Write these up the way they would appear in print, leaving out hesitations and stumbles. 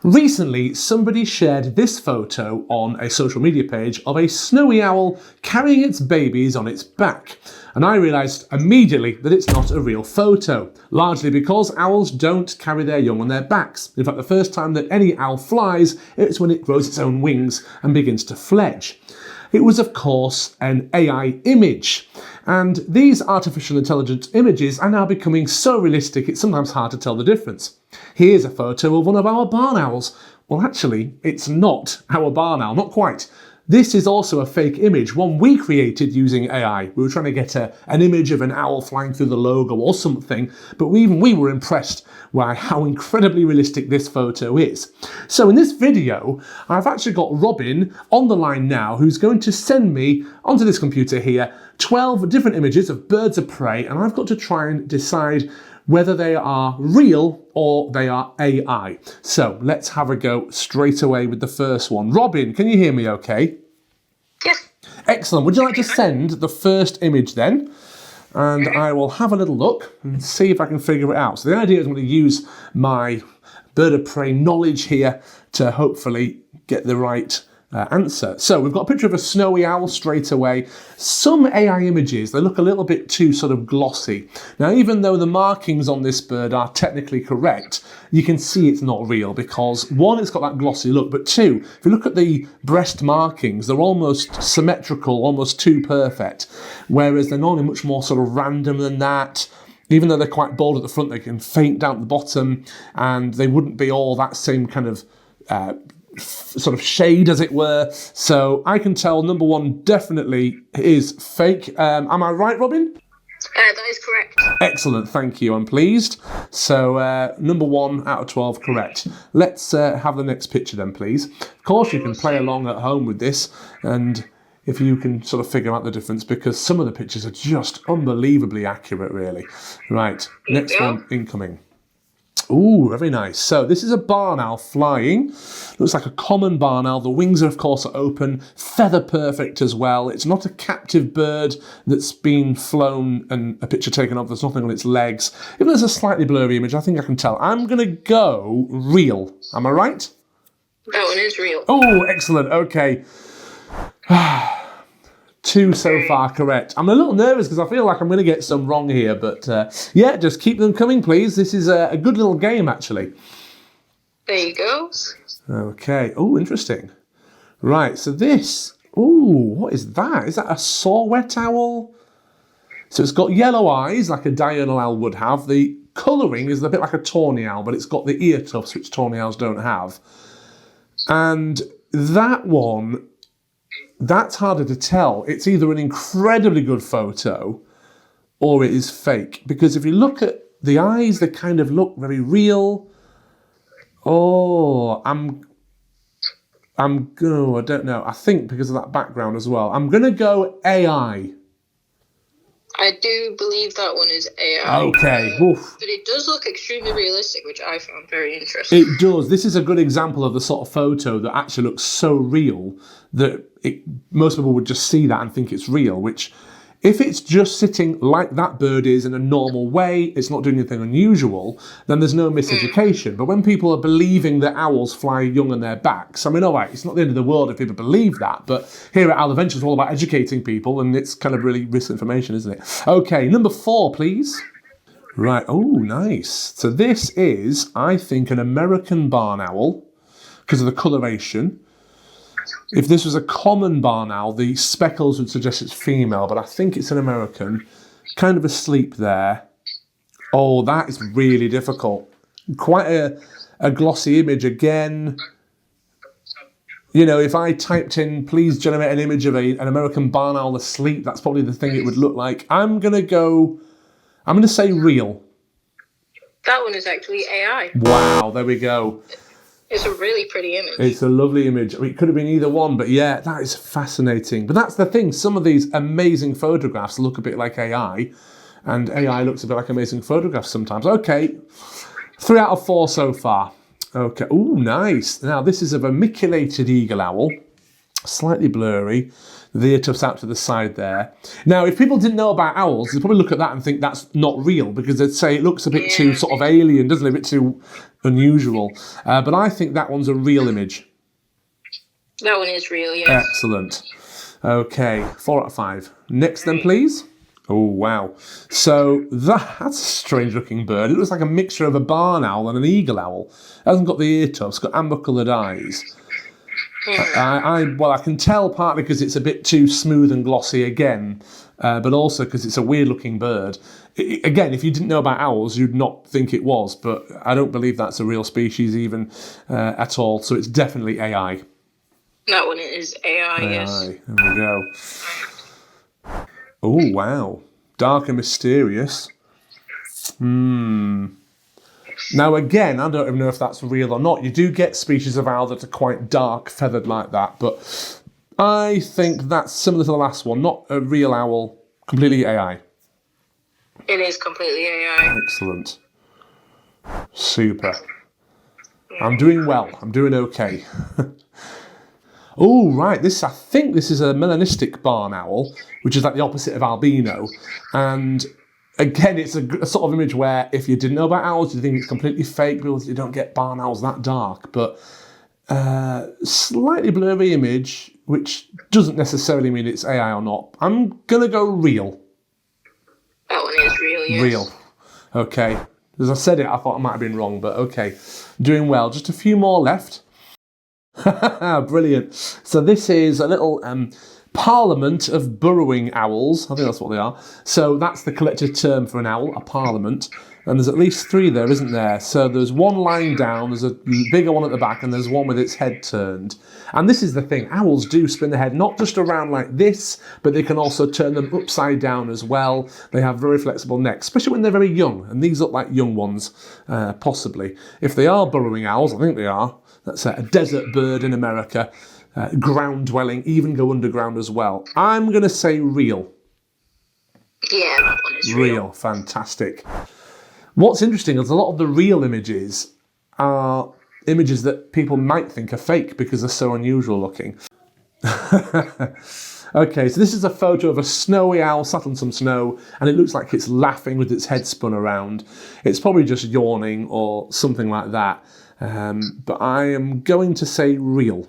Recently, somebody shared this photo on a social media page of a snowy owl carrying its babies on its back. And I realised immediately that it's not a real photo, largely because owls don't carry their young on their backs. In fact, the first time that any owl flies, it's when it grows its own wings and begins to fledge. It was, of course, an AI image. And these artificial intelligence images are now becoming so realistic it's sometimes hard to tell the difference. Here's a photo of one of our barn owls. Well, actually, it's not our barn owl, not quite. This is also a fake image, one we created using AI. We were trying to get an image of an owl flying through the logo or something, but we were impressed by how incredibly realistic this photo is. So in this video, I've actually got Robin on the line now, who's going to send me, onto this computer here, 12 different images of birds of prey, and I've got to try and decide whether they are real or they are AI. So let's have a go straight away with the first one. Robin, can you hear me okay? Yes. Excellent. Would you like to send the first image then? And I will have a little look and see if I can figure it out. So the idea is I'm going to use my bird of prey knowledge here to hopefully get the right answer. So we've got a picture of a snowy owl straight away. Some AI images, they look a little bit too sort of glossy. Now, even though the markings on this bird are technically correct, you can see it's not real because one, it's got that glossy look, but two, if you look at the breast markings, they're almost symmetrical, almost too perfect, whereas they're normally much more sort of random than that. Even though they're quite bold at the front, they can faint down at the bottom, and they wouldn't be all that same kind of sort of shade, as it were. So I can tell number one definitely is fake. Am I right, Robin? That is correct. Excellent, thank you, I'm pleased. So number 1 out of 12 correct. Let's have the next picture then, please. Of course, you can play along at home with this, and if you can sort of figure out the difference, because some of the pictures are just unbelievably accurate, really. Right, next one incoming. Ooh, very nice. So this is a barn owl flying. Looks like a common barn owl. The wings, of course, are open. Feather perfect as well. It's not a captive bird that's been flown and a picture taken of. There's nothing on its legs. Even though there's a slightly blurry image, I think I can tell. I'm going to go real. Am I right? That one is real. Oh, excellent. Okay. 2 so far correct. I'm a little nervous because I feel like I'm going to get some wrong here, but yeah, just keep them coming, please. This is a good little game, actually. There you go. Okay. Oh, interesting. Right, so this... Ooh, what is that? Is that a saw-whet owl? So it's got yellow eyes, like a diurnal owl would have. The colouring is a bit like a tawny owl, but it's got the ear tufts, which tawny owls don't have. And that one... That's harder to tell. It's either an incredibly good photo or it is fake. Because if you look at the eyes, they kind of look very real. Oh, I don't know. I think because of that background as well. I'm going to go AI. I do believe that one is AI. Okay. But it does look extremely realistic, which I found very interesting. It does. This is a good example of the sort of photo that actually looks so real that most people would just see that and think it's real, which if it's just sitting like that bird is in a normal way, it's not doing anything unusual, then there's no miseducation. But when people are believing that owls fly young on their backs, I mean, all right, it's not the end of the world if people believe that, but here at Owl Adventure, it's all about educating people, and it's kind of really misinformation, isn't it? Okay, number 4, please. Right, oh, nice. So this is, I think, an American barn owl, because of the coloration. If this was a common barn owl, the speckles would suggest it's female, but I think it's an American. Kind of asleep there. Oh, that is really difficult. Quite a glossy image again. You know, if I typed in, please generate an image of an American barn owl asleep, that's probably the thing it would look like. I'm going to say real. That one is actually AI. Wow, there we go. It's a really pretty image. It's a lovely image. I mean, it could have been either one, but yeah, that is fascinating. But that's the thing. Some of these amazing photographs look a bit like AI, and AI looks a bit like amazing photographs sometimes. Okay, 3 out of 4 so far. Okay, ooh, nice. Now, this is a vermiculated eagle owl. Slightly blurry. The ear tufts out to the side there. Now, if people didn't know about owls, they'd probably look at that and think that's not real, because they'd say it looks a bit too sort of alien, doesn't it? A bit too unusual. But I think that one's a real image. That one is real, yes. Excellent. Okay, 4 out of 5. Next then, please. Oh, wow. So that's a strange looking bird. It looks like a mixture of a barn owl and an eagle owl. It hasn't got the ear tufts, it's got amber-coloured eyes. I can tell partly because it's a bit too smooth and glossy again, but also because it's a weird-looking bird. Again, if you didn't know about owls, you'd not think it was, but I don't believe that's a real species even at all, so it's definitely AI. That one is AI, yes. There we go. Oh, wow. Dark and mysterious. Now, again, I don't even know if that's real or not. You do get species of owl that are quite dark, feathered like that, but I think that's similar to the last one. Not a real owl, completely AI. It is completely AI. Excellent. Super. I'm doing well. I'm doing okay. Oh, right. I think this is a melanistic barn owl, which is like the opposite of albino. And again, it's a sort of image where if you didn't know about owls, you think it's completely fake because you don't get barn owls that dark. But slightly blurry image, which doesn't necessarily mean it's AI or not. I'm going to go real. That one is real, yes. Real. Okay. As I said it, I thought I might have been wrong, but okay. Doing well. Just a few more left. Brilliant. So this is a little parliament of burrowing owls. I think that's what they are. So that's the collective term for an owl, a parliament. And there's at least 3 there, isn't there? So there's one lying down, there's a bigger one at the back, and there's one with its head turned. And this is the thing, owls do spin their head not just around like this, but they can also turn them upside down as well. They have very flexible necks, especially when they're very young. And these look like young ones, possibly. If they are burrowing owls, I think they are. That's a desert bird in America, ground dwelling, even go underground as well. I'm going to say real. Yeah, that one is real. Real, fantastic. What's interesting is a lot of the real images are images that people might think are fake because they're so unusual looking. Okay, so this is a photo of a snowy owl sat on some snow, and it looks like it's laughing with its head spun around. It's probably just yawning or something like that. But I am going to say real.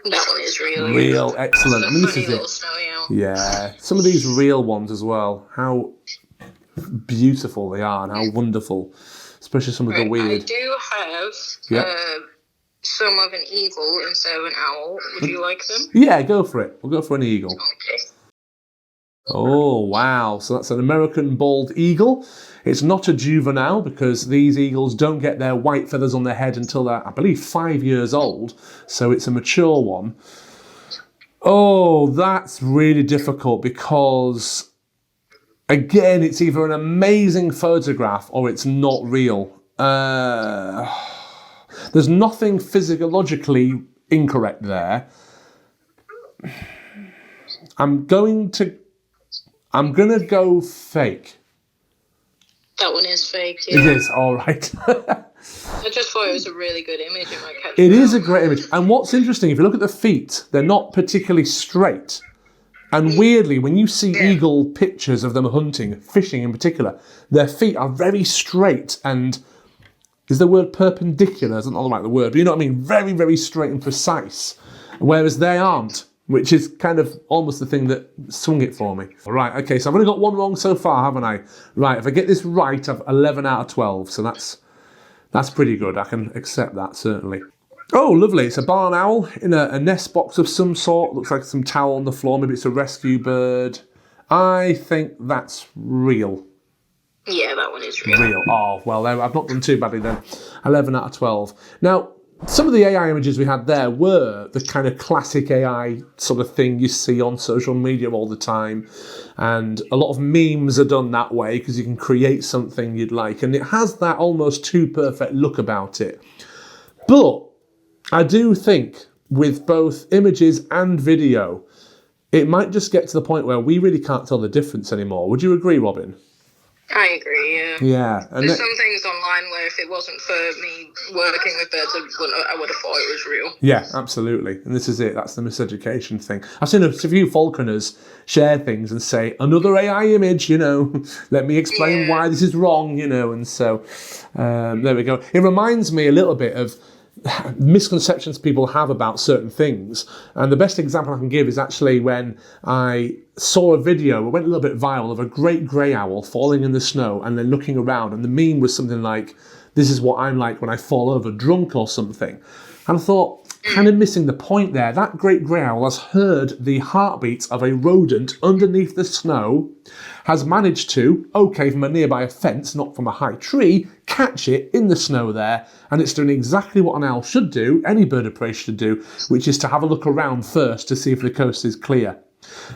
That one is real. Real, excellent. I mean, this Funny is little it. snowy owl. Yeah, some of these real ones as well. How beautiful they are and how wonderful, especially some of the weird. I do have some of an eagle instead of an owl. Would you like them? Yeah, go for it. We'll go for an eagle. Okay. Oh, wow. So that's an American bald eagle. It's not a juvenile because these eagles don't get their white feathers on their head until they're, I believe, 5 years old. So it's a mature one. Oh, that's really difficult because, again, it's either an amazing photograph or it's not real. There's nothing physiologically incorrect there. I'm going to go fake. That one is fake, yeah. It is, all right. I just thought it was a really good image. It is a great image. And what's interesting, if you look at the feet, they're not particularly straight. And weirdly, when you see eagle pictures of them hunting, fishing in particular, their feet are very straight and, is the word perpendicular? I don't know like the word, but you know what I mean? Very, very straight and precise. Whereas they aren't, which is kind of almost the thing that swung it for me. All right, okay, so I've only got one wrong so far, haven't I? Right, if I get this right, I've 11 out of 12, so that's pretty good. I can accept that, certainly. Oh, lovely. It's a barn owl in a nest box of some sort. Looks like some towel on the floor. Maybe it's a rescue bird. I think that's real. Yeah, that one is real. Real. Oh, well, I've not done too badly then. 11 out of 12. Now, some of the AI images we had there were the kind of classic AI sort of thing you see on social media all the time. And a lot of memes are done that way because you can create something you'd like. And it has that almost too perfect look about it. But I do think with both images and video, it might just get to the point where we really can't tell the difference anymore. Would you agree, Robin? I agree, yeah. Yeah. And There's some things online where if it wasn't for me working with birds, I would have thought it was real. yeah, absolutely. And this is it. That's the miseducation thing. I've seen a few falconers share things and say, another AI image, let me explain why this is wrong, and so there we go. It reminds me a little bit of misconceptions people have about certain things. And the best example I can give is actually when I saw a video, it went a little bit viral, of a great grey owl falling in the snow and then looking around. And the meme was something like, this is what I'm like when I fall over drunk or something. And I thought, kind of missing the point there. That great grey owl has heard the heartbeat of a rodent underneath the snow, has managed to, okay, from a nearby fence, not from a high tree, catch it in the snow there, and it's doing exactly what an owl should do, any bird of prey should do, which is to have a look around first to see if the coast is clear.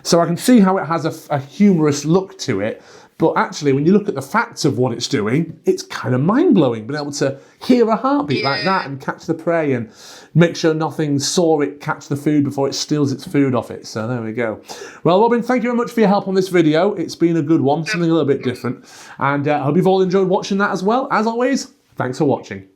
So I can see how it has a humorous look to it, but actually when you look at the facts of what it's doing, it's kind of mind-blowing, being able to hear a heartbeat like that and catch the prey and make sure nothing saw it catch the food before it steals its food off it. So there we go. Well, Robin, thank you very much for your help on this video. It's been a good one, something a little bit different. And I hope you've all enjoyed watching that as well. As always, thanks for watching.